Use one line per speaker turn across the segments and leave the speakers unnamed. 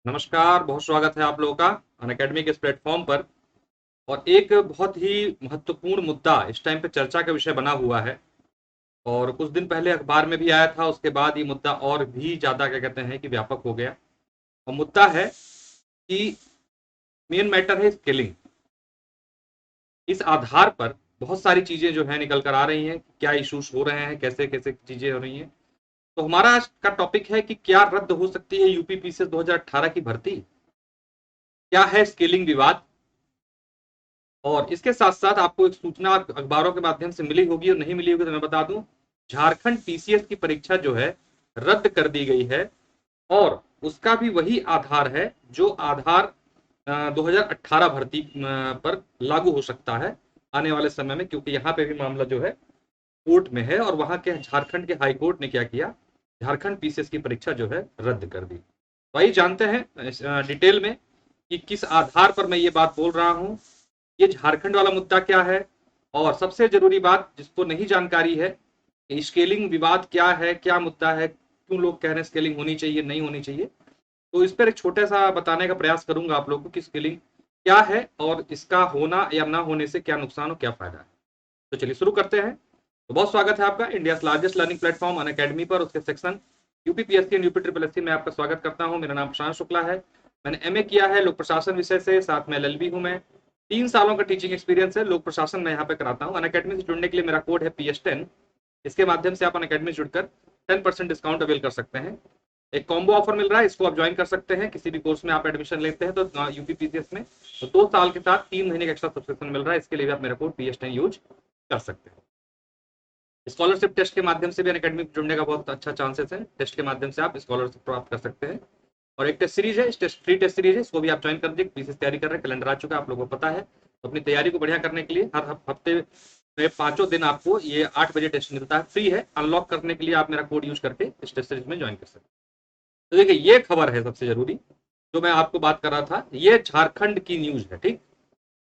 नमस्कार, बहुत स्वागत है आप लोगों का अनअकैडमी के इस प्लेटफॉर्म पर। और एक बहुत ही महत्वपूर्ण मुद्दा इस टाइम पे चर्चा का विषय बना हुआ है और कुछ दिन पहले अखबार में भी आया था। उसके बाद ये मुद्दा और भी ज़्यादा क्या कहते हैं कि व्यापक हो गया। और मुद्दा है कि मेन मैटर है स्किलिंग। इस आधार पर बहुत सारी चीज़ें जो है निकल कर आ रही हैं, क्या इश्यूज हो रहे हैं, कैसे कैसे चीज़ें हो रही हैं। तो हमारा आज का टॉपिक है कि क्या रद्द हो सकती है यूपी पीसीएस 2018 की भर्ती, क्या है स्किलिंग विवाद। और इसके साथ साथ आपको एक सूचना अखबारों के माध्यम से मिली होगी और नहीं मिली होगी तो मैं बता दूं, झारखंड पीसीएस की परीक्षा जो है रद्द कर दी गई है। और उसका भी वही आधार है जो आधार 2018 भर्ती पर लागू हो सकता है आने वाले समय में, क्योंकि यहाँ पे भी मामला जो है कोर्ट में है और वहां के झारखंड के हाई कोर्ट ने क्या किया, झारखंड पीसीएस की परीक्षा जो है रद्द कर दी। तो आइए जानते हैं डिटेल में कि किस आधार पर मैं ये बात बोल रहा हूँ, ये झारखंड वाला मुद्दा क्या है, और सबसे जरूरी बात जिसको नहीं जानकारी है, स्केलिंग विवाद क्या है, क्या मुद्दा है, क्यों लोग कह रहे हैं स्केलिंग होनी चाहिए नहीं होनी चाहिए। तो इस पर एक छोटा सा बताने का प्रयास करूंगा आप लोगों को कि स्केलिंग क्या है और इसका होना या ना होने से क्या नुकसान और क्या फायदा है। तो चलिए शुरू करते हैं। तो बहुत स्वागत है आपका India largest learning platform Unacademy पर, उसके section UPPSC and UP triple SC में आपका स्वागत करता हूं। मेरा नाम प्रशांत शुक्ला है। मैंने एमए किया है लोक प्रशासन विषय से, साथ में एलएलबी हूं मैं। 3 सालों का टीचिंग एक्सपीरियंस है, लोक प्रशासन में यहाँ पे कराता हूँ। अनअकैडमी से जुड़ने के लिए मेरा कोड है PS10। इसके माध्यम से आप अनअकैडमी से जुड़कर 10% डिस्काउंट अवेल कर सकते हैं। एक कॉम्बो ऑफर मिल रहा है, इसको आप ज्वाइन कर सकते हैं। किसी भी कोर्स में आप एडमिशन लेते हैं तो यूपीपीसीएस में तो 2 साल के साथ 3 महीने का एक्स्ट्रा सब्सक्रिप्शन मिल रहा है। इसके लिए भी आप मेरा कोड PS10 यूज कर सकते हैं। स्कॉलरशिप टेस्ट के माध्यम से भी अनअकैडमी जुड़ने का बहुत अच्छा चांसेस है। टेस्ट के माध्यम से आप स्कॉलरशिप प्राप्त कर सकते हैं। और एक टेस्ट सीरीज है, फ्री टेस्ट सीरीज है, इसको भी आप ज्वाइन कर दीजिए। पीसीएस तैयारी कर रहे हैं, कैलेंडर आ चुका है, आप लोगों को पता है। तो अपनी तैयारी को बढ़िया करने के लिए हर हफ्ते में 5 दिन आपको ये 8 बजे टेस्ट मिलता है, फ्री है। अनलॉक करने के लिए आप मेरा कोड यूज करके इस टेस्ट सीरीज में ज्वाइन कर सकते हैं। तो देखिए, ये खबर है सबसे जरूरी जो मैं आपको बात कर रहा था, ये झारखंड की न्यूज है। ठीक,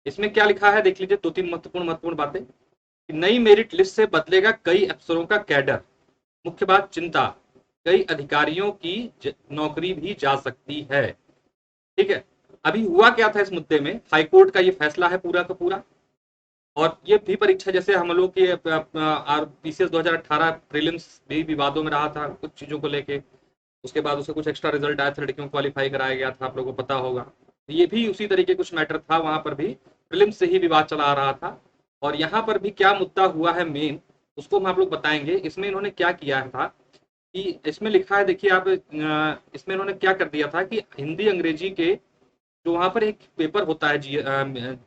इसमें क्या लिखा है देख लीजिए, 2-3 महत्वपूर्ण बातें। नई मेरिट लिस्ट से बदलेगा कई अफसरों का कैडर, मुख्य बात चिंता, कई अधिकारियों की नौकरी भी जा सकती है। ठीक है, अभी हुआ क्या था इस मुद्दे में, हाईकोर्ट का ये फैसला है पूरा का पूरा। और ये भी परीक्षा जैसे हम लोग की पीसीएस 2018 प्रीलिम्स भी विवादों में रहा था कुछ चीजों को लेके। उसके बाद उसे कुछ एक्स्ट्रा रिजल्ट आया था, लड़कियों को क्वालिफाई कराया गया था, आप लोगों को पता होगा। ये भी उसी तरीके कुछ मैटर था, वहां पर भी प्रीलिम्स से ही विवाद चला आ रहा था। और यहाँ पर भी क्या मुद्दा हुआ है मेन, उसको हम आप लोग बताएंगे। इसमें इन्होंने क्या किया था कि इसमें लिखा है, देखिए आप, इसमें इन्होंने क्या कर दिया था कि हिंदी अंग्रेजी के जो वहां पर एक पेपर होता है जी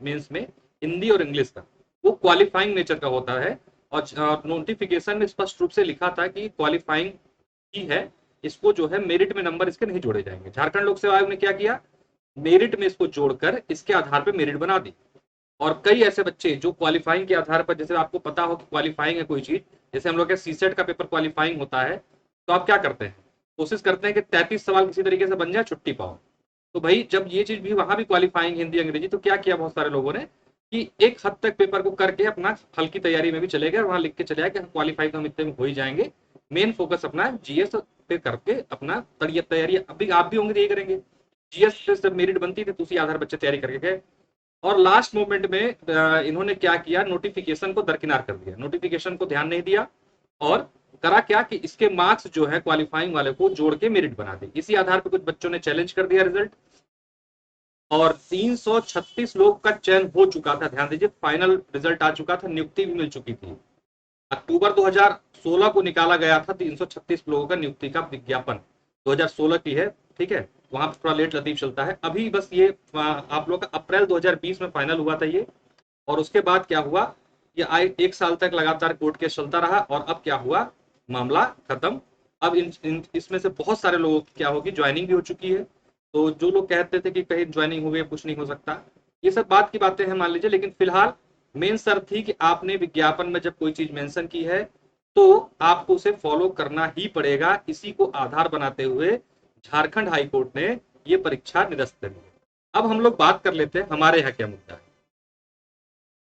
मेंस में, हिंदी और इंग्लिश का, वो क्वालिफाइंग नेचर का होता है। और नोटिफिकेशन में स्पष्ट रूप से लिखा था कि क्वालिफाइंग ही है, इसको जो है मेरिट में नंबर इसके नहीं जोड़े जाएंगे। झारखंड लोक सेवा आयोग ने क्या किया, मेरिट में इसको जोड़कर इसके आधार पर मेरिट बना दी। और कई ऐसे बच्चे जो क्वालिफाइंग के आधार पर, जैसे आपको पता हो कि क्वालिफाइंग है कोई चीज, जैसे हम लोग का सीसेट का पेपर क्वालिफाइंग होता है, तो आप क्या करते हैं, कोशिश करते हैं कि 33 सवाल किसी तरीके से बन जाए, छुट्टी पाओ। तो भाई जब ये चीज भी वहां भी क्वालिफाइंग हिंदी अंग्रेजी, तो क्या किया बहुत सारे लोगों ने कि एक हद तक पेपर को करके अपना हल्की तैयारी में भी चले गए, वहां लिख के चले आए कि क्वालिफाई तो हम इतने में हो ही जाएंगे, मेन फोकस अपना जीएस पे करके अपना तैयारी। अभी आप भी होंगे तो ये करेंगे, जीएस से जब मेरिट बनती थी तो उसी आधार बच्चे तैयारी करके गए। और लास्ट मोमेंट में इन्होंने क्या किया, नोटिफिकेशन को दरकिनार कर दिया, नोटिफिकेशन को ध्यान नहीं दिया। और करा क्या कि इसके मार्क्स जो है क्वालिफाइंग वाले को जोड़ के मेरिट बना दी। इसी आधार पर कुछ बच्चों ने चैलेंज कर दिया रिजल्ट, और 336 लोग का चयन हो चुका था। ध्यान दीजिए, फाइनल रिजल्ट आ चुका था, नियुक्ति भी मिल चुकी थी। अक्टूबर 2016 को निकाला गया था 336 लोगों का नियुक्ति का विज्ञापन, 2016 की है। ठीक है, वहां पर थोड़ा लेट लतीफ चलता है। अभी बस ये आप लोग का अप्रैल 2020 में फाइनल हुआ था ये। और उसके बाद क्या हुआ, ये आए 1 साल तक लगातार कोर्ट केस चलता रहा, और अब क्या हुआ, मामला खत्म। अब इसमें से बहुत सारे लोगों की क्या होगी, ज्वाइनिंग भी हो चुकी है। तो जो लोग कहते थे कि कहीं ज्वाइनिंग हो गई, कुछ नहीं हो सकता, ये सब बात की बातें हैं मान लीजिए। लेकिन फिलहाल मेन शर्त थी कि आपने विज्ञापन में जब कोई चीज मेंशन की है तो आपको उसे फॉलो करना ही पड़ेगा। इसी को आधार बनाते हुए झारखंड हाईकोर्ट ने ये परीक्षा निरस्त कर दी। अब हम लोग बात कर लेते हैं हमारे यहाँ क्या मुद्दा है,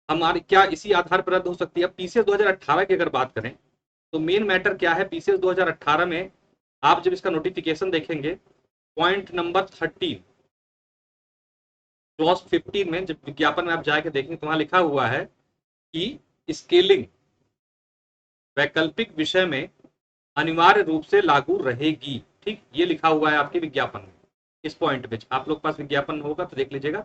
हमारी क्या इसी आधार पर रद्द हो सकती है। पीसीएस 2018 की अगर बात करें तो मेन मैटर क्या है, पीसीएस 2018 में आप जब इसका नोटिफिकेशन देखेंगे पॉइंट नंबर 13 क्लॉज 15 में जब विज्ञापन में आप जाके देखेंगे तो वहां लिखा हुआ है कि स्केलिंग वैकल्पिक विषय में अनिवार्य रूप से लागू रहेगी। ठीक, ये लिखा हुआ है आपके विज्ञापन में। इस पॉइंट पे आप लोग पास विज्ञापन होगा तो देख लीजिएगा,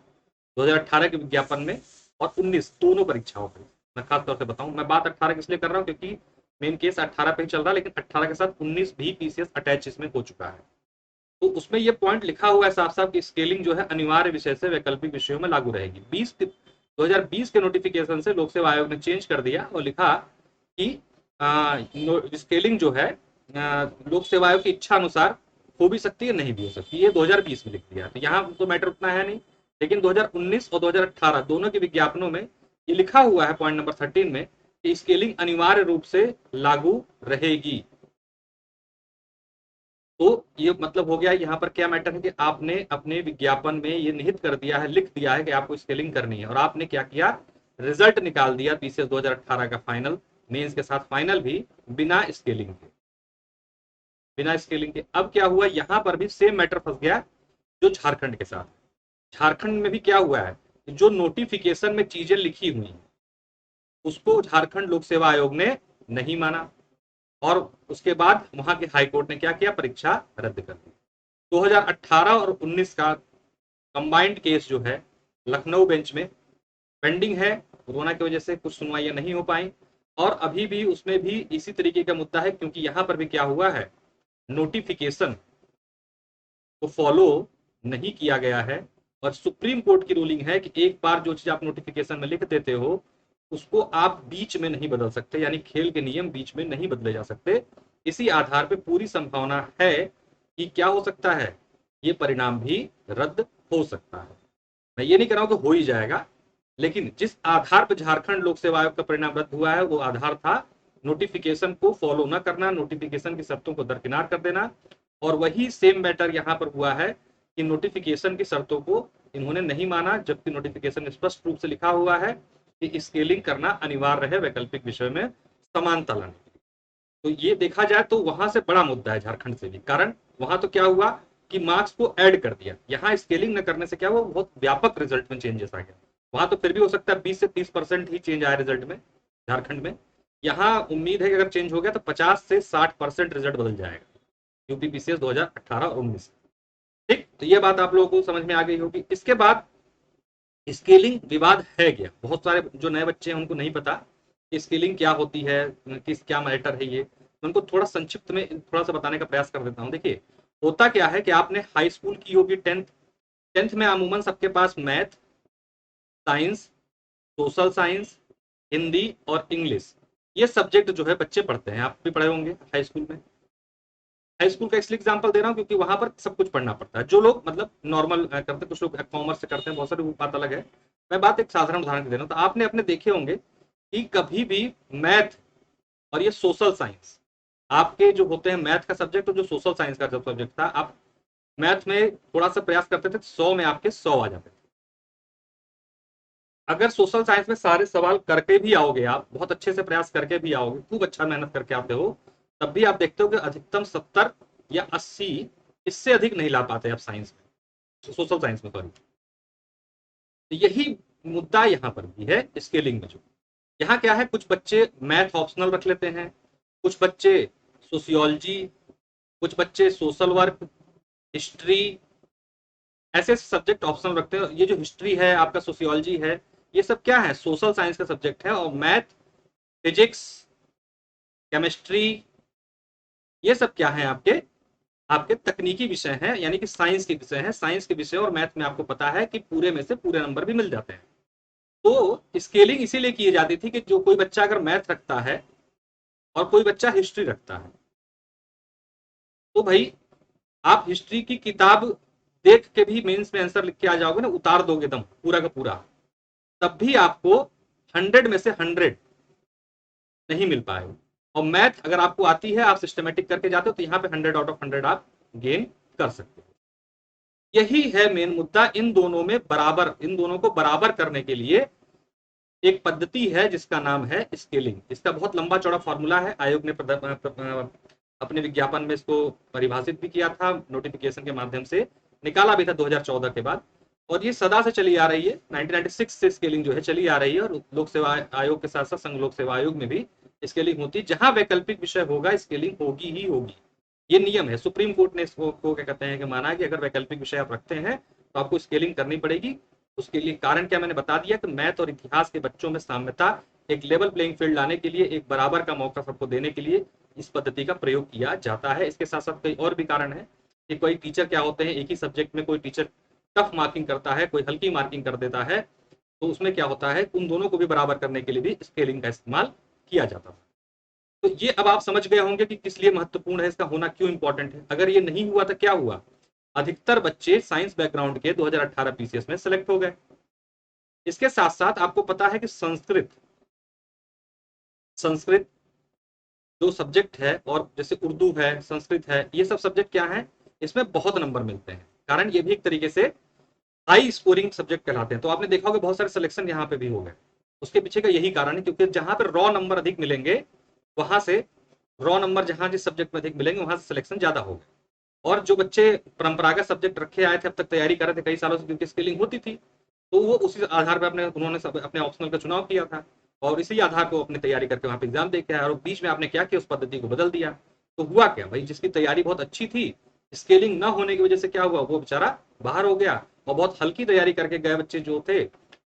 2018 के विज्ञापन में और 19 दोनों परीक्षाओं पे मैं खास तौर से बताऊं। मैं बात 18 की इसलिए कर रहा हूं क्योंकि मेन केस 18 पे ही चल रहा है, लेकिन 18 के साथ 19 भी पीसीएस अटैच इसमें हो चुका है। तो उसमें ये पॉइंट लिखा हुआ है साफ साफ कि स्केलिंग जो है अनिवार्य विषय से वैकल्पिक विषयों में लागू रहेगी। 2020 के नोटिफिकेशन से लोक सेवा आयोग ने चेंज कर दिया और लिखा कि स्केलिंग जो है लोक सेवा आयोग की इच्छा अनुसार हो भी सकती है, नहीं भी हो सकती। ये 2020 में लिख दिया, तो यहाँ तो मैटर उतना है नहीं। लेकिन 2019 और 2018 दोनों के विज्ञापनों में ये लिखा हुआ है पॉइंट नंबर 13 में कि स्केलिंग अनिवार्य रूप से लागू रहेगी। तो ये मतलब हो गया यहाँ पर क्या मैटर है कि आपने अपने विज्ञापन में ये निहित कर दिया है, लिख दिया है कि आपको स्केलिंग करनी है, और आपने क्या किया, रिजल्ट निकाल दिया पीसीएस 2018 का फाइनल, मेंस के साथ फाइनल भी बिना स्केलिंग के, बिना स्केलिंग के। अब क्या हुआ, यहां पर भी सेम मैटर फंस गया जो झारखंड के साथ। झारखंड में भी क्या हुआ है, जो नोटिफिकेशन में चीजें लिखी हुई हैं उसको झारखंड लोक सेवा आयोग ने नहीं माना, और उसके बाद वहां के हाईकोर्ट ने क्या किया, परीक्षा रद्द कर दी। 2018 और 19 का कंबाइंड केस जो है लखनऊ बेंच में पेंडिंग है, कोरोना की वजह से कुछ सुनवाइयां नहीं हो पाई, और अभी भी उसमें भी इसी तरीके का मुद्दा है, क्योंकि यहां पर भी क्या हुआ है, नोटिफिकेशन को फॉलो नहीं किया गया है। और सुप्रीम कोर्ट की रूलिंग है कि एक बार जो चीज आप नोटिफिकेशन में लिख देते हो उसको आप बीच में नहीं बदल सकते, यानी खेल के नियम बीच में नहीं बदले जा सकते। इसी आधार पर पूरी संभावना है कि क्या हो सकता है, ये परिणाम भी रद्द हो सकता है। मैं ये नहीं कह रहा हूं कि हो ही जाएगा, लेकिन जिस आधार पर झारखंड लोक सेवा आयोग का परिणाम रद्द हुआ है वो आधार था नोटिफिकेशन को फॉलो न करना, नोटिफिकेशन की शर्तों को दरकिनार कर देना। और वही सेम मैटर यहां पर हुआ है कि नोटिफिकेशन की शर्तों को इन्होंने नहीं माना, जबकि नोटिफिकेशन में स्पष्ट रूप से लिखा हुआ है कि स्केलिंग करना अनिवार्य है वैकल्पिक विषय में समानता लाने के लिए। तो ये देखा जाए तो वहां से बड़ा मुद्दा है झारखंड से भी, कारण वहां तो क्या हुआ कि मार्क्स को ऐड कर दिया, यहाँ स्केलिंग न करने से क्या हुआ, बहुत व्यापक रिजल्ट में चेंजेस आ गया। वहां तो फिर भी हो सकता है 20 से 30% ही चेंज आया रिजल्ट में झारखंड में, यहाँ उम्मीद है कि अगर चेंज हो गया तो 50 से 60% रिजल्ट बदल जाएगा यूपी पीसीएस 2018 और 19। ठीक, तो ये बात आप लोगों को समझ में आ गई होगी। इसके बाद स्केलिंग विवाद है क्या, बहुत सारे जो नए बच्चे हैं उनको नहीं पता कि स्केलिंग क्या होती है, किस क्या मैटर है ये, उनको थोड़ा संक्षिप्त में थोड़ा सा बताने का प्रयास कर देता हूँ। देखिए, होता क्या है कि आपने हाई स्कूल की होगी, टेंथ में अमूमन सबके पास math, science, social science, Hindi और इंग्लिश, ये सब्जेक्ट जो है बच्चे पढ़ते हैं। आप भी पढ़े होंगे हाई स्कूल में। हाई स्कूल का इसलिए एग्जाम्पल दे रहा हूँ क्योंकि वहां पर सब कुछ पढ़ना पड़ता है। जो लोग मतलब नॉर्मल करते हैं, कुछ लोग कॉमर्स से करते हैं, बहुत सारी बात अलग है। मैं बात एक साधारण उदाहरण की दे रहा हूँ। तो आपने अपने देखे होंगे कि कभी भी मैथ और ये सोशल साइंस आपके जो होते हैं, मैथ का सब्जेक्ट और जो सोशल साइंस का जो सब्जेक्ट था, आप मैथ में थोड़ा सा प्रयास करते थे 100 में आपके 100 आ जाते थे। अगर सोशल साइंस में सारे सवाल करके भी आओगे, आप बहुत अच्छे से प्रयास करके भी आओगे, खूब अच्छा मेहनत करके आते हो, तब भी आप देखते हो कि अधिकतम 70 या 80, इससे अधिक नहीं ला पाते आप साइंस में, सोशल साइंस में, सॉरी। तो यही मुद्दा यहाँ पर भी है स्केलिंग में। जो यहाँ क्या है, कुछ बच्चे मैथ ऑप्शनल रख लेते हैं, कुछ बच्चे सोशियोलॉजी, कुछ बच्चे सोशल वर्क, हिस्ट्री, ऐसे सब्जेक्ट ऑप्शनल रखते हैं। ये जो हिस्ट्री है, आपका सोशियोलॉजी है, ये सब क्या है, सोशल साइंस का सब्जेक्ट है। और मैथ, फिजिक्स, केमिस्ट्री, ये सब क्या है, आपके आपके तकनीकी विषय हैं, यानी कि साइंस के विषय हैं। साइंस के विषय और मैथ में आपको पता है कि पूरे में से पूरे नंबर भी मिल जाते हैं। तो स्केलिंग इसीलिए की जाती थी कि जो कोई बच्चा अगर मैथ रखता है और कोई बच्चा हिस्ट्री रखता है, तो भाई आप हिस्ट्री की किताब देख के भी मेंस में आंसर लिख के आ जाओगे ना, उतार दोगे दम पूरा का पूरा, तब भी आपको 100 में से 100 नहीं मिल पाएगा। और मैथ अगर आपको आती है, आप सिस्टमेटिक करके जाते हो, तो यहाँ पे 100 आउट ऑफ 100 आप गेन कर सकते हो। यही है मेन मुद्दा। इन दोनों में बराबर, इन दोनों को बराबर करने के लिए एक पद्धति है जिसका नाम है स्केलिंग। इसका बहुत लंबा चौड़ा फॉर्मूला है, आयोग ने अपने विज्ञापन में इसको परिभाषित भी किया था, नोटिफिकेशन के माध्यम से निकाला भी था 2014 के बाद। और ये सदा से चली आ रही है, 1996 से स्केलिंग जो है चली आ रही है। और लोक सेवा आयोग के साथ साथ संघ लोक सेवा आयोग में भी स्केलिंग होती है। जहां वैकल्पिक विषय होगा स्केलिंग होगी ही होगी, ये नियम है। सुप्रीम कोर्ट ने इसको क्या कहते हैं कि माना कि अगर वैकल्पिक विषय आप रखते हैं तो आपको स्केलिंग करनी पड़ेगी। उसके लिए कारण क्या मैंने बता दिया कि मैथ और इतिहास के बच्चों में साम्यता, एक लेवल प्लेइंग फील्ड लाने के लिए, एक बराबर का मौका सबको देने के लिए इस पद्धति का प्रयोग किया जाता है। इसके साथ साथ कई और भी कारण है कि कोई टीचर क्या होते हैं, एक ही सब्जेक्ट में कोई टीचर टफ मार्किंग करता है, कोई हल्की मार्किंग कर देता है, तो उसमें क्या होता है, उन दोनों को भी बराबर करने के लिए भी स्केलिंग का इस्तेमाल किया जाता है। तो ये अब आप समझ गए होंगे कि किस लिए महत्वपूर्ण है, इसका होना क्यों इंपॉर्टेंट है। अगर ये नहीं हुआ तो क्या हुआ, अधिकतर बच्चे साइंस बैकग्राउंड के 2018 पीसीएस में सेलेक्ट हो गए। इसके साथ साथ आपको पता है कि संस्कृत जो सब्जेक्ट है, और जैसे उर्दू है, संस्कृत है, ये सब सब्जेक्ट क्या है, इसमें बहुत नंबर मिलते हैं। कारण ये भी एक तरीके से हाई स्कोरिंग सब्जेक्ट कहलाते हैं। तो आपने देखा होगा बहुत सारे सिलेक्शन यहाँ पे भी हो गए। उसके पीछे का यही कारण है, क्योंकि जहां पर रॉ नंबर अधिक मिलेंगे, वहां से रॉ नंबर जहां जिस सब्जेक्ट में अधिक मिलेंगे वहां से सिलेक्शन ज्यादा होगा। और जो बच्चे परंपरागत सब्जेक्ट रखे आए थे, अब तक तैयारी कर रहे थे कई सालों से, क्योंकि स्केलिंग होती थी, तो वो उसी आधार पर उन्होंने अपने ऑप्शनल का चुनाव किया था और इसी आधार पर अपनी तैयारी करके वहां पे एग्जाम दे के आया। और बीच में आपने क्या किया, उस पद्धति को बदल दिया। तो हुआ क्या भाई, जिसकी तैयारी बहुत अच्छी थी, स्केलिंग ना होने की वजह से क्या हुआ, वो बेचारा बाहर हो गया। और बहुत हल्की तैयारी करके गए बच्चे जो थे,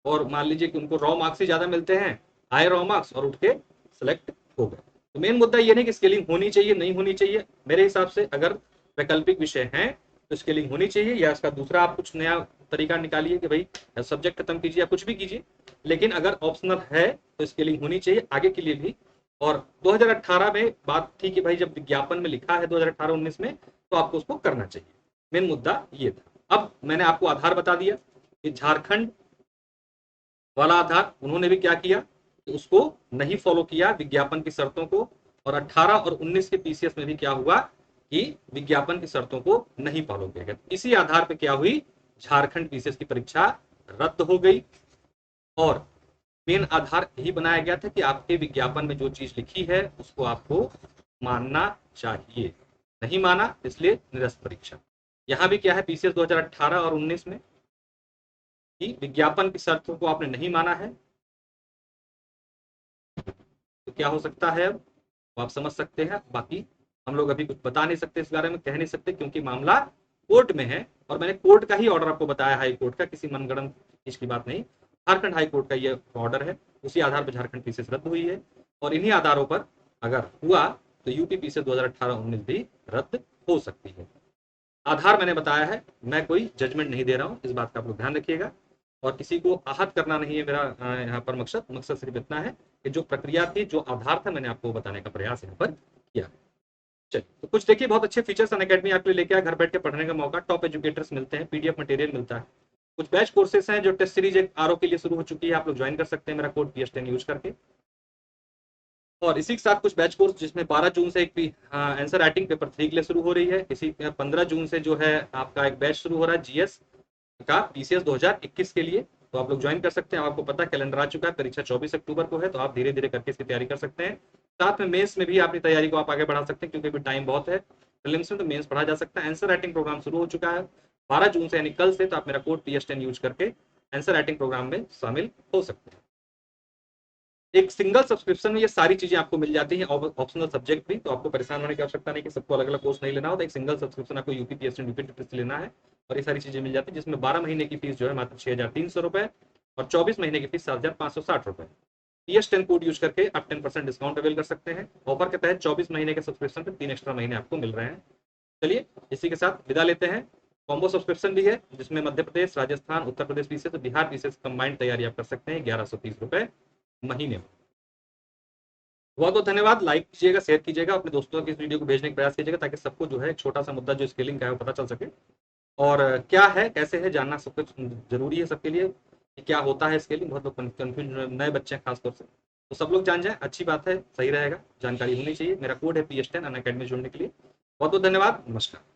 और मान लीजिए कि उनको रॉ मार्क्स ही ज्यादा मिलते हैं, हाई रॉ मार्क्स, और उठ के सिलेक्ट हो गए। तो मेन मुद्दा ये नहीं कि स्केलिंग होनी चाहिए नहीं होनी चाहिए। मेरे हिसाब से अगर वैकल्पिक विषय हैं तो स्केलिंग होनी चाहिए, या इसका दूसरा आप कुछ नया तरीका निकालिए कि भाई सब्जेक्ट खत्म कीजिए या कुछ भी कीजिए। लेकिन अगर ऑप्शनल है तो स्केलिंग होनी चाहिए आगे के लिए भी। और 2018 में बात थी कि भाई जब विज्ञापन में लिखा है 2018-19 में, तो आपको उसको करना चाहिए। मेन मुद्दा ये था। अब मैंने आपको आधार बता दिया कि झारखंड वाला आधार उन्होंने भी क्या किया, उसको नहीं फॉलो किया विज्ञापन की शर्तों को। और 18 और 19 के पीसीएस में भी क्या हुआ कि विज्ञापन की शर्तों को नहीं फॉलो किया गया। इसी आधार पर क्या हुई, झारखंड पीसीएस की परीक्षा रद्द हो गई। और मेन आधार यही बनाया गया था कि आपके विज्ञापन में जो चीज लिखी है उसको आपको मानना चाहिए। नहीं माना इसलिए निरस्त परीक्षा। यहां भी क्या है, पीसीएस 2018 और 19 में कि विज्ञापन की शर्तों को आपने नहीं माना है तो क्या हो सकता है, अब आप समझ सकते हैं। बाकी हम लोग अभी कुछ बता नहीं सकते इस बारे में, कह नहीं सकते, क्योंकि मामला कोर्ट में है। और मैंने कोर्ट का ही ऑर्डर आपको बताया, हाई कोर्ट का, किसी मनगढ़ंत चीज की बात नहीं। झारखंड हाई कोर्ट का ये ऑर्डर है, उसी आधार पर झारखंड पीसीएस रद्द हुई है। और इन्हीं आधारों पर अगर हुआ तो यूपी पीसीएस 2018-19 भी रद्द हो सकती है। आधार मैंने बताया है, मैं कोई जजमेंट नहीं दे रहा हूं, इस बात का आप लोग ध्यान रखिएगा। और किसी को आहत करना नहीं है मेरा यहाँ पर मकसद सिर्फ इतना है कि जो प्रक्रिया थी, जो आधार था, मैंने आपको बताने का प्रयास यहाँ पर किया। चलिए, तो कुछ देखिए, बहुत अच्छे फीचर्स अनअकैडमी आपके लिए लेके आया। घर बैठ के पढ़ने का मौका, टॉप एजुकेटर्स मिलते हैं, पीडीएफ मटेरियल मिलता है। कुछ बैच कोर्सेस हैं जो टेस्ट सीरीज एक आरओ के लिए शुरू हो चुकी है, आप लोग ज्वाइन कर सकते हैं मेरा कोड PS10 यूज करके। और इसी के साथ कुछ बैच कोर्स जिसमें 12 जून से एक आंसर राइटिंग पेपर 3 के लिए शुरू हो रही है। इसी 15 जून से जो है आपका एक बैच शुरू हो रहा है जीएस का पीसीएस 2021 के लिए, तो आप लोग ज्वाइन कर सकते हैं। आपको पता है कैलेंडर आ चुका है, परीक्षा 24 अक्टूबर को है, तो आप धीरे धीरे करके इसकी तैयारी कर सकते हैं। साथ में मेंस में भी अपनी तैयारी को आप आगे बढ़ा सकते हैं, क्योंकि अभी टाइम बहुत है। प्रीलिम्स में तो मेंस पढ़ा जा सकता है। आंसर राइटिंग प्रोग्राम शुरू हो चुका है 12 जून से, यानी कल से। तो आप मेरा कोड PS10 यूज करके आंसर राइटिंग प्रोग्राम में शामिल हो सकते हैं। एक सिंगल सब्सक्रिप्शन में ये सारी चीजें आपको मिल जाती हैं, ऑप्शनल सब्जेक्ट भी। तो आपको परेशान होने की आवश्यकता नहीं कि सबको अलग अलग कोर्स नहीं लेना हो, तो एक सिंगल सब्सक्रिप्शन आपको यूपी PS10 यूपी से लेना है और ये सारी चीजें मिल जाती है, जिसमें 12 महीने की फीस जो है मात्र 6,300 रुपए और 24 महीने की फीस 7,560 रुपए। PS10 कोड यूज करके आप 10% डिस्काउंट अवेल कर सकते हैं। ऑफर के तहत 24 महीने के सब्सक्रिप्शन पे 3 एक्स्ट्रा महीने आपको मिल रहे हैं। चलिए, इसी के साथ विदा लेते हैं। कॉम्बो सब्सक्रिप्शन भी है, जिसमें Madhya Pradesh, Rajasthan, Uttar Pradesh PCS, Bihar PCS combined तैयारी आप कर सकते हैं 1130 रुपए महीने में। बहुत बहुत धन्यवाद। लाइक कीजिएगा, शेयर कीजिएगा, अपने दोस्तों के इस वीडियो को भेजने का प्रयास कीजिएगा, ताकि सबको जो है एक छोटा सा मुद्दा जो स्केलिंग का है वो पता चल सके। और क्या है, कैसे है, जानना सब कुछ जरूरी है सबके लिए कि क्या होता है स्केलिंग। बहुत लोग कंफ्यूज, नए बच्चे हैं खासतौर से, तो सब लोग जान जाए, अच्छी बात है, सही रहेगा, जानकारी होनी चाहिए। मेरा कोड है PS10 अनअकैडमी जुड़ने के लिए। बहुत बहुत धन्यवाद, नमस्कार।